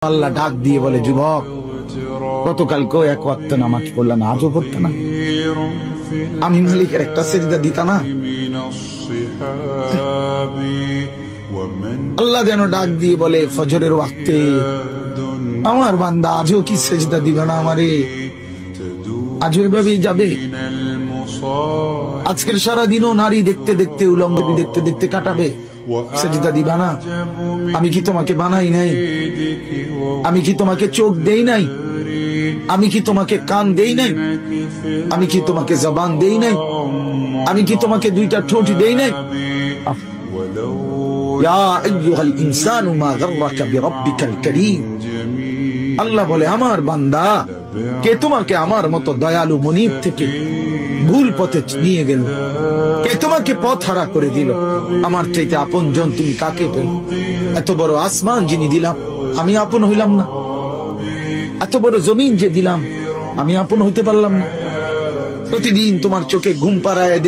আল্লাহ ডাক দিয়ে বলে, যুবক, গতকালকেও এক ওয়াক্ত নামাজ পড়লা না, আজও পড়তে না? আমি মালিকের একটা সেজদা দিতা না? আল্লাহ যেন ডাক দিয়ে বলে ফজরের ওয়াক্তে, আমার বান্দা আজও কি সেজদা দিবে না আমারে? আজও এভাবেই যাবে? আজকের সারাদিনও নারী দেখতে দেখতে, উলঙ্গ দেখতে দেখতে কাটাবে, সেজদা দিবা না? আমি কি তোমাকে বানাই নাই? আমি কি তোমাকে চোখ দেই নাই? আমি কি তোমাকে কান দেই নাই? আমি কি তোমাকে জবান দেই নাই? আমি কি তোমাকে দুইটা ঠোঁট দেই নাই? ইয়া আইয়ুহাল ইনসানু মা গাররাকা বিরাব্বিকাল কারীম। আল্লাহ বলে, আমার বান্দা, কে তোমাকে আমার মতো দয়ালু মনিব থেকে ভুল পথে নিয়ে গেল? কে তোমাকে পথ হারা করে দিল? আমার চাইতে আপন জন তুমি কাকে পেল? এত বড় আসমান যিনি দিলাম, আমি আপন হইলাম না? এত বড় জমিন যে দিলাম, আমি আপন হইতে পারলাম না? প্রতিদিন তোমার চোখে ঘুম পাড়ায় দেই।